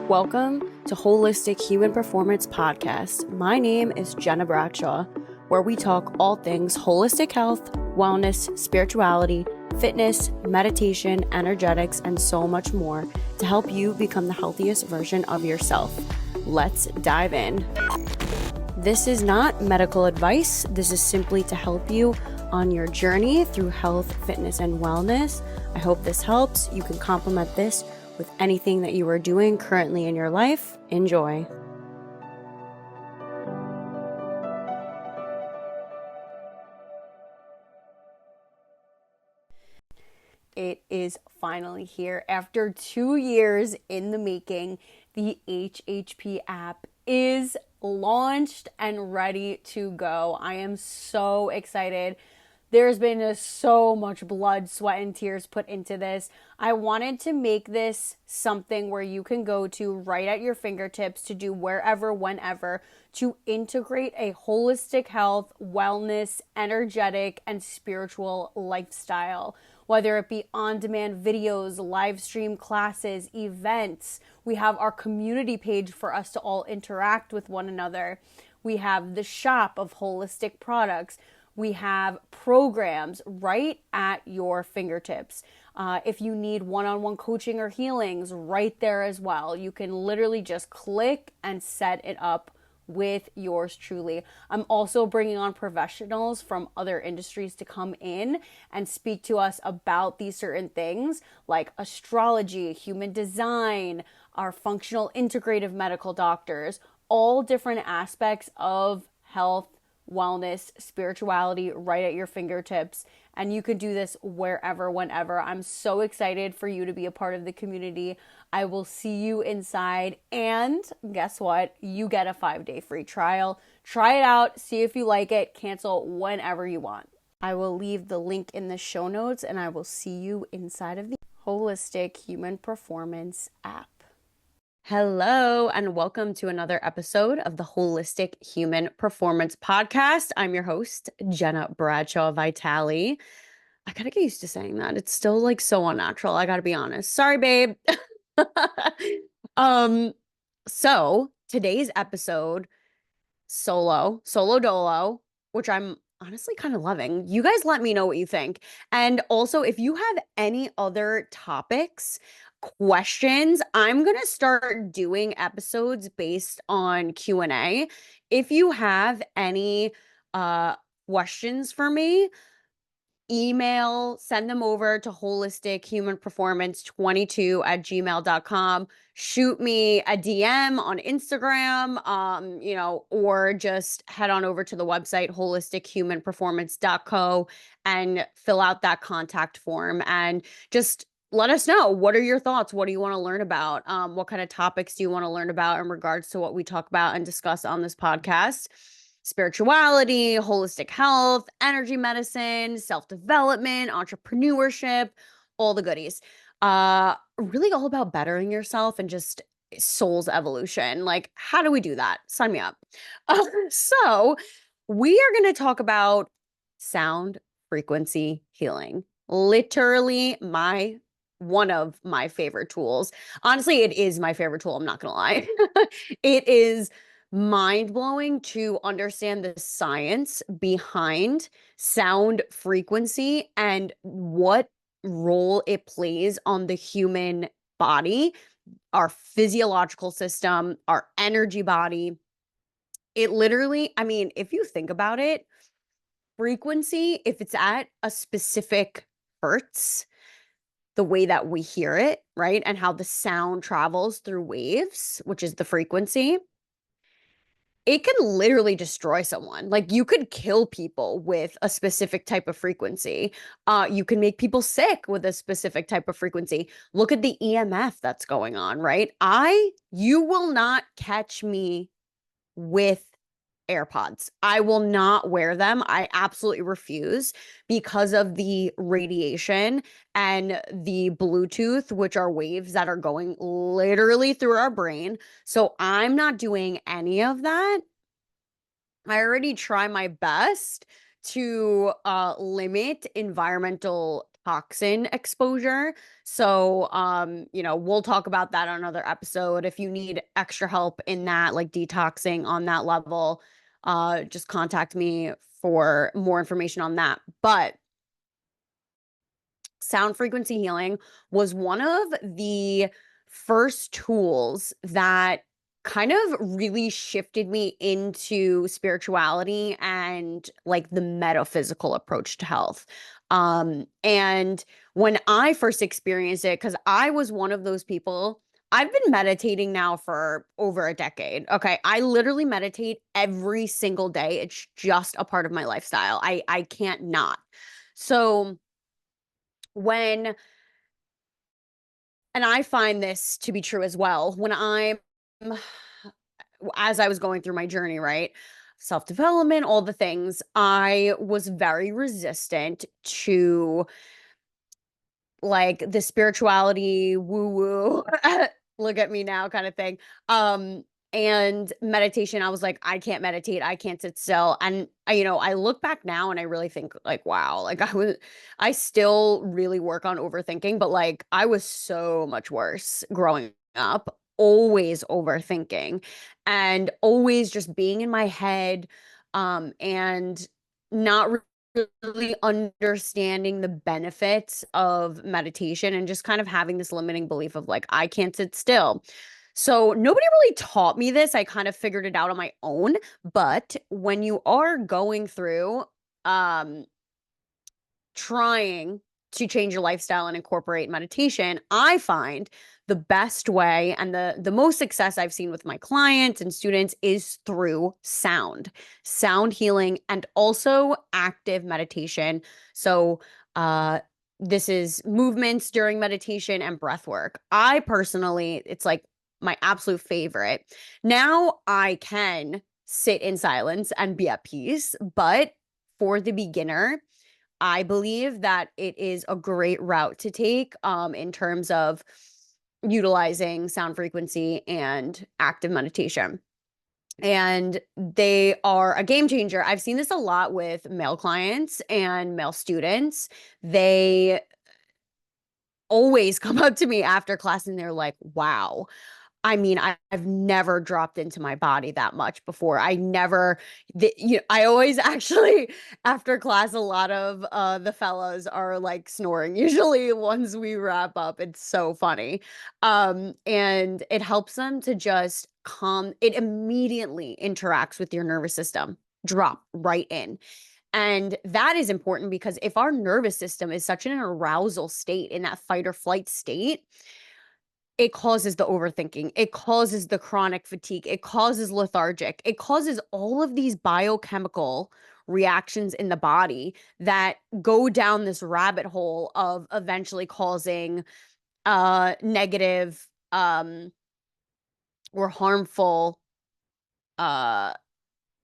Welcome to Holistic Human Performance Podcast. My name is Gena Bradshaw, where we talk all things holistic health, wellness, spirituality, fitness, meditation, energetics, and so much more to help you become the healthiest version of yourself. Let's dive in. This is not medical advice. This is simply to help you on your journey through health, fitness, and wellness. I hope this helps. You can complement this with anything that you are doing currently in your life. Enjoy. It is finally here. After 2 years in the making, the HHP app is launched and ready to go. I am so excited. There's been so much blood, sweat, and tears put into this. I wanted to make this something where you can go to right at your fingertips to do wherever, whenever, to integrate a holistic health, wellness, energetic, and spiritual lifestyle. Whether it be on-demand videos, live stream classes, events. We have our community page for us to all interact with one another. We have the shop of holistic products. We have programs right at your fingertips. If you need one-on-one coaching or healings, right there as well. You can literally just click and set it up with yours truly. I'm also bringing on professionals from other industries to come in and speak to us about these certain things like astrology, human design, our functional integrative medical doctors, all different aspects of health, wellness, spirituality right at your fingertips. And you can do this wherever, whenever. I'm so excited for you to be a part of the community. I will see you inside. And guess what? You get a 5-day free trial. Try it out. See if you like it. Cancel whenever you want. I will leave the link in the show notes, and I will see you inside of the Holistic Human Performance app. Hello, and welcome to another episode of the Holistic Human Performance Podcast. I'm your host, Gena Bradshaw Vitale. I gotta get used to saying that. It's still like so unnatural. I gotta be honest. Sorry, babe. So today's episode, solo dolo, which I'm honestly kind of loving. You guys let me know what you think. And also, if you have any other topics, questions, I'm going to start doing episodes based on Q&A. If you have any questions for me, send them over to holistichumanperformance22@gmail.com. Shoot me a DM on Instagram, or just head on over to the website holistichumanperformance.co and fill out that contact form and just let us know. What are your thoughts? What do you want to learn about? What kind of topics do you want to learn about in regards to what we talk about and discuss on this podcast? Spirituality, holistic health, energy medicine, self-development, entrepreneurship, all the goodies. Really all about bettering yourself and just soul's evolution. Like, how do we do that? Sign me up. So we are going to talk about sound frequency healing. Literally one of my favorite tools. Honestly, it is my favorite tool. I'm not going to lie. It is mind-blowing to understand the science behind sound frequency and what role it plays on the human body, our physiological system, our energy body. It literally, if you think about it, frequency, if it's at a specific hertz, the way that we hear it, right? And how the sound travels through waves, which is the frequency, it can literally destroy someone. Like, you could kill people with a specific type of frequency. You can make people sick with a specific type of frequency. Look at the EMF that's going on, right? You will not catch me with AirPods. I will not wear them. I absolutely refuse because of the radiation and the Bluetooth, which are waves that are going literally through our brain. So I'm not doing any of that. I already try my best to limit environmental toxin exposure. So, we'll talk about that on another episode. If you need extra help in that, like detoxing on that level, just contact me for more information on that. But sound frequency healing was one of the first tools that kind of really shifted me into spirituality and like the metaphysical approach to health. And when I first experienced it, because I was one of those people, I've been meditating now for over a decade. Okay. I literally meditate every single day. It's just a part of my lifestyle. I can't not. So when and I find this to be true as well. When I'm, as I was going through my journey, right? Self development, all the things, I was very resistant to like the spirituality, woo woo, look at me now kind of thing. Um, and meditation, I was like, I can't meditate, I can't sit still. And I look back now and I really think like, wow, like I still really work on overthinking, but like I was so much worse growing up, always overthinking and always just being in my head, and not really understanding the benefits of meditation and just kind of having this limiting belief of like, I can't sit still. So nobody really taught me this. I kind of figured it out on my own. But when you are going through um trying to change your lifestyle and incorporate meditation, I find the best way and the most success I've seen with my clients and students is through sound healing, and also active meditation. So, this is movements during meditation and breath work. I personally, it's like my absolute favorite. Now I can sit in silence and be at peace, but for the beginner, I believe that it is a great route to take, in terms of utilizing sound frequency and active meditation. And they are a game changer. I've seen this a lot with male clients and male students. They always come up to me after class and they're like, wow, I mean, I've never dropped into my body that much before. I never, I always actually, after class, a lot of the fellows are like snoring. Usually, once we wrap up, it's so funny. And it helps them to just calm, it immediately interacts with your nervous system, drop right in. And that is important because if our nervous system is such an arousal state, in that fight or flight state, it causes the overthinking. It causes the chronic fatigue. It causes lethargic. It causes all of these biochemical reactions in the body that go down this rabbit hole of eventually causing negative, or harmful uh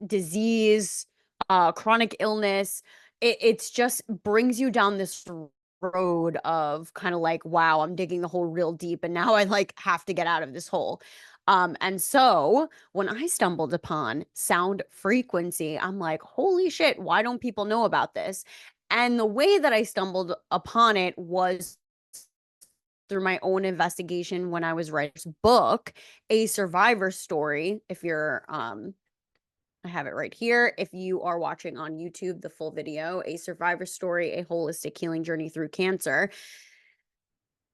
disease, chronic illness. It's just brings you down this road of kind of like, wow, I'm digging the hole real deep, and now I like have to get out of this hole. And so when I stumbled upon sound frequency, I'm like, holy shit, why don't people know about this? And the way that I stumbled upon it was through my own investigation when I was writing this book, A Survivor Story. If you're I have it right here. If you are watching on YouTube, the full video, A Survivor Story, A Holistic Healing Journey Through Cancer.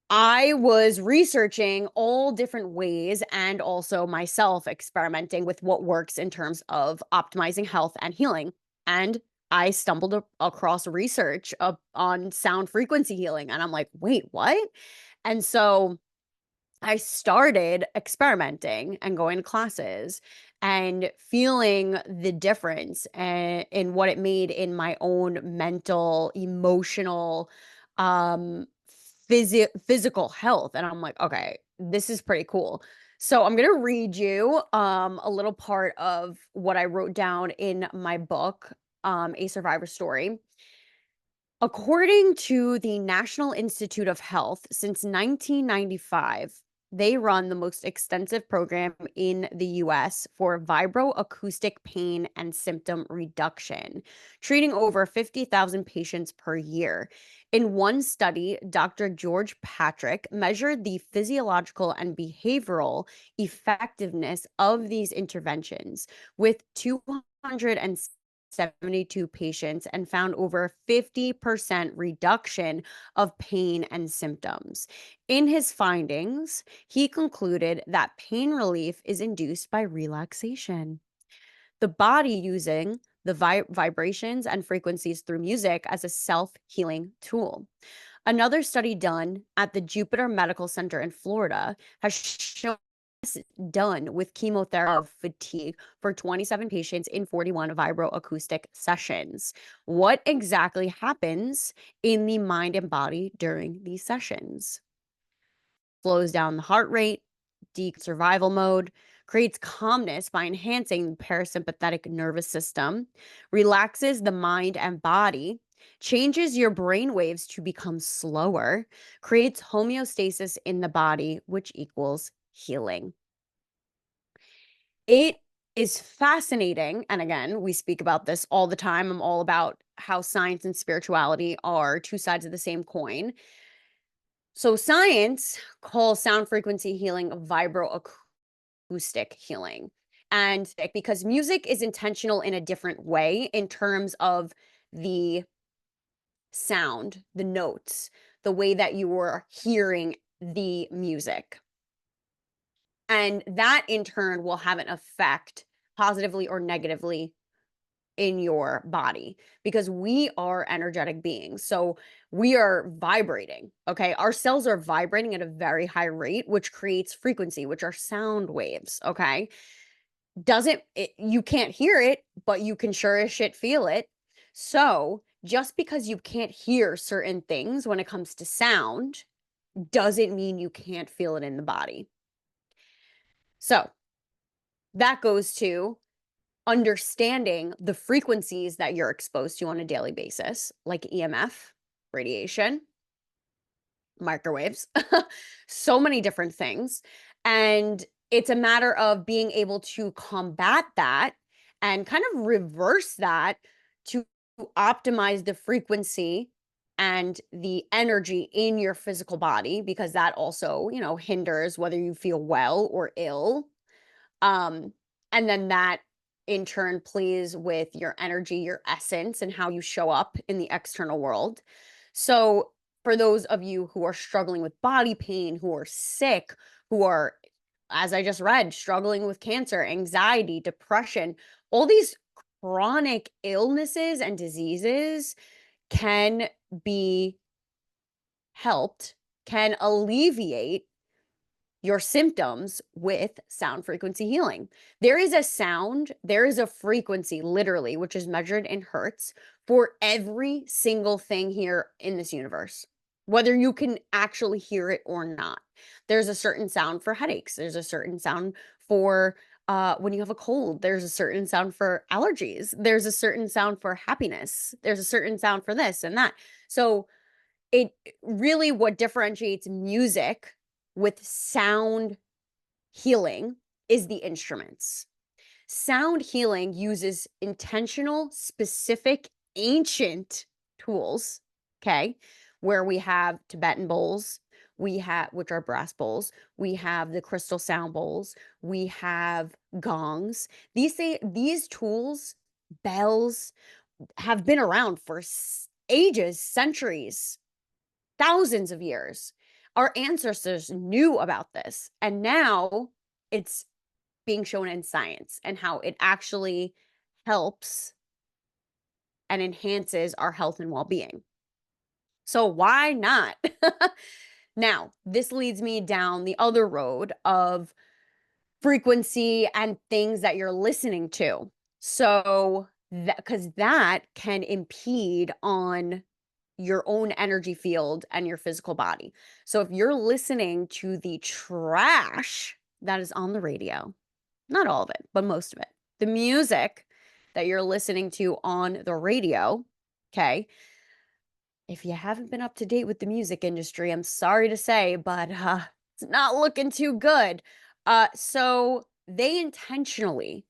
I was researching all different ways and also myself experimenting with what works in terms of optimizing health and healing. And I stumbled across research on sound frequency healing. And I'm like, wait, what? And so I started experimenting and going to classes and feeling the difference in what it made in my own mental, emotional, um, physical health. And I'm like, okay, this is pretty cool. So I'm going to read you a little part of what I wrote down in my book, A Survivor Story. According to the National Institute of Health, since 1995, They run the most extensive program in the US for vibroacoustic pain and symptom reduction, treating over 50,000 patients per year. In one study, Dr. George Patrick measured the physiological and behavioral effectiveness of these interventions with 272 patients and found over 50% reduction of pain and symptoms. In his findings, he concluded that pain relief is induced by relaxation. The body using the vibrations and frequencies through music as a self-healing tool. Another study done at the Jupiter Medical Center in Florida has shown this done with chemotherapy of fatigue for 27 patients in 41 vibroacoustic sessions. What exactly happens in the mind and body during these sessions? Slows down the heart rate, deep survival mode, creates calmness by enhancing the parasympathetic nervous system, relaxes the mind and body, changes your brain waves to become slower, creates homeostasis in the body, which equals healing. It is fascinating. And again, we speak about this all the time. I'm all about how science and spirituality are two sides of the same coin. So science calls sound frequency healing vibroacoustic healing. And because music is intentional in a different way in terms of the sound, the notes, the way that you are hearing the music. And that in turn will have an effect positively or negatively in your body because we are energetic beings. So we are vibrating, okay? Our cells are vibrating at a very high rate, which creates frequency, which are sound waves, okay? You can't hear it, but you can sure as shit feel it. So just because you can't hear certain things when it comes to sound doesn't mean you can't feel it in the body. So that goes to understanding the frequencies that you're exposed to on a daily basis, like EMF, radiation, microwaves, so many different things. And it's a matter of being able to combat that and kind of reverse that to optimize the frequency and the energy in your physical body, because that also, hinders whether you feel well or ill. Um, and then that in turn plays with your energy, your essence, and how you show up in the external world. So, for those of you who are struggling with body pain, who are sick, who are, as I just read, struggling with cancer, anxiety, depression, all these chronic illnesses and diseases can be helped, can alleviate your symptoms with sound frequency healing. There is a sound, there is a frequency, literally, which is measured in hertz for every single thing here in this universe, whether you can actually hear it or not. There's a certain sound for headaches. There's a certain sound for when you have a cold. There's a certain sound for allergies. There's a certain sound for happiness. There's a certain sound for this and that. So it really, what differentiates music with sound healing is the instruments. Sound healing uses intentional, specific, ancient tools, okay, where we have Tibetan bowls, which are brass bowls, we have the crystal sound bowls, we have gongs. These tools, bells, have been around for ages, centuries, thousands of years. Our ancestors knew about this, and now it's being shown in science and how it actually helps and enhances our health and well-being. So why not? Now, this leads me down the other road of frequency and things that you're listening to. So because that can impede on your own energy field and your physical body. So if you're listening to the trash that is on the radio, not all of it, but most of it, the music that you're listening to on the radio, okay? If you haven't been up to date with the music industry, I'm sorry to say, but It's not looking too good. So they intentionally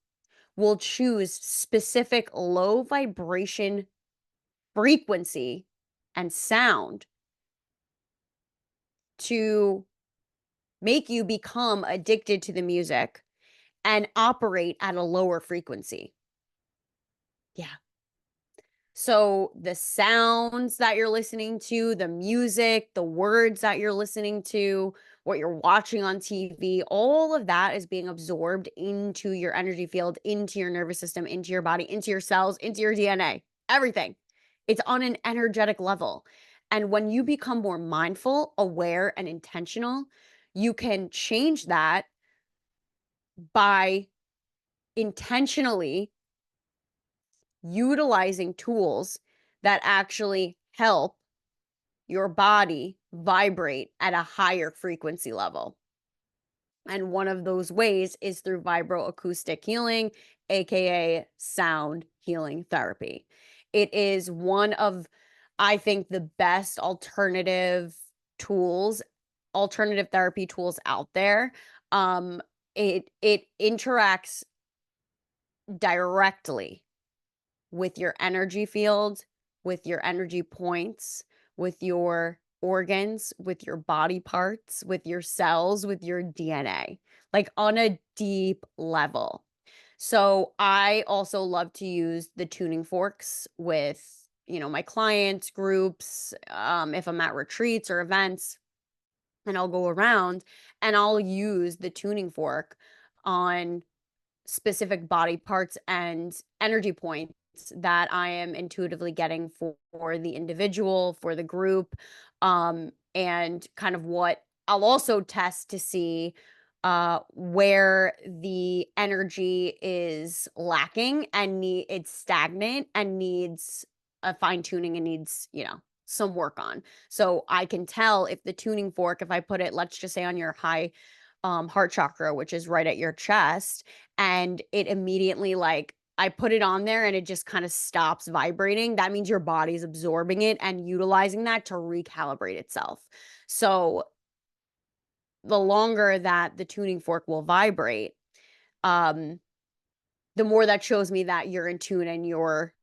will choose specific low vibration frequency and sound to make you become addicted to the music and operate at a lower frequency. Yeah. So the sounds that you're listening to, the music, the words that you're listening to, what you're watching on TV, all of that is being absorbed into your energy field, into your nervous system, into your body, into your cells, into your DNA, everything. It's on an energetic level. And when you become more mindful, aware, and intentional, you can change that by intentionally utilizing tools that actually help your body vibrate at a higher frequency level. And one of those ways is through vibroacoustic healing, aka sound healing therapy. It is one of, I think, the best alternative therapy tools out there. It interacts directly with your energy field, with your energy points, with your organs, with your body parts, with your cells, with your DNA, like on a deep level. So I also love to use the tuning forks with, my clients, groups, if I'm at retreats or events, and I'll go around and I'll use the tuning fork on specific body parts and energy points that I am intuitively getting for the individual, for the group, and kind of what I'll also test to see where the energy is lacking and it's stagnant and needs a fine tuning and needs, some work on. So I can tell if the tuning fork, if I put it, let's just say on your high heart chakra, which is right at your chest, and it immediately, like, I put it on there and it just kind of stops vibrating, that means your body's absorbing it and utilizing that to recalibrate itself. So the longer that the tuning fork will vibrate, um, the more that shows me that you're in tune and you're,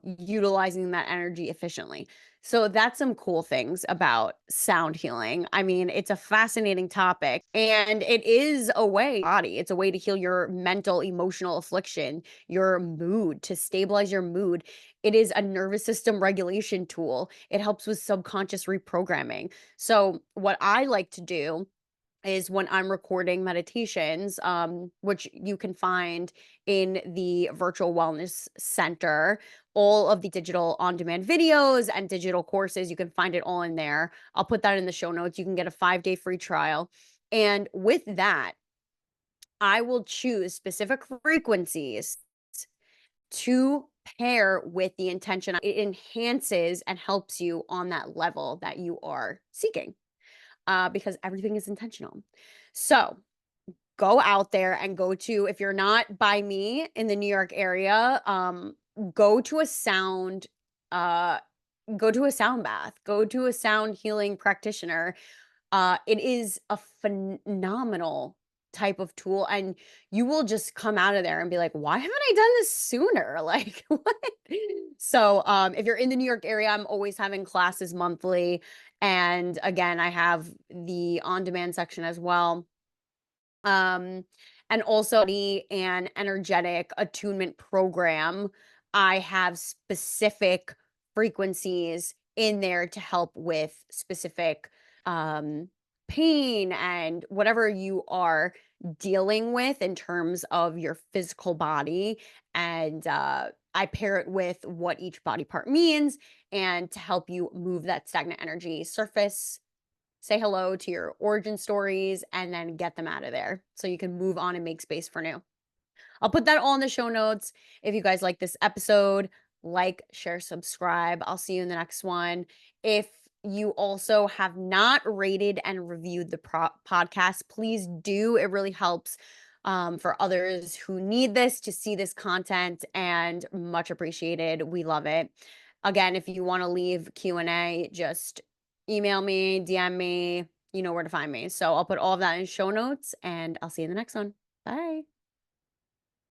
utilizing that energy efficiently. So that's some cool things about sound healing. I mean, it's a fascinating topic and it is a way, body, it's a way to heal your mental, emotional affliction, your mood, to stabilize your mood. It is a nervous system regulation tool. It helps with subconscious reprogramming. So what I like to do is when I'm recording meditations, which you can find in the Virtual Wellness Center, all of the digital on-demand videos and digital courses, you can find it all in there. I'll put that in the show notes. You can get a 5-day free trial. And with that, I will choose specific frequencies to pair with the intention. It enhances and helps you on that level that you are seeking, because everything is intentional. So go out there and if you're not by me in the New York area, go to a sound, uh, go to a sound bath, go to a sound healing practitioner. It is a phenomenal type of tool, and you will just come out of there and be like, why haven't I done this sooner? Like, what? So if you're in the New York area, I'm always having classes monthly, and again, I have the on-demand section as well. And also an energetic attunement program. I have specific frequencies in there to help with specific um pain and whatever you are dealing with in terms of your physical body. And I pair it with what each body part means, and to help you move that stagnant energy, surface, say hello to your origin stories, and then get them out of there so you can move on and make space for new. I'll put that all in the show notes. If you guys like this episode, like, share, subscribe. I'll see you in the next one. If you also have not rated and reviewed the podcast, please do. It really helps for others who need this to see this content, and much appreciated. We love it. Again, if you want to leave Q&A, just email me, DM me, you know where to find me. So I'll put all of that in show notes and I'll see you in the next one. Bye.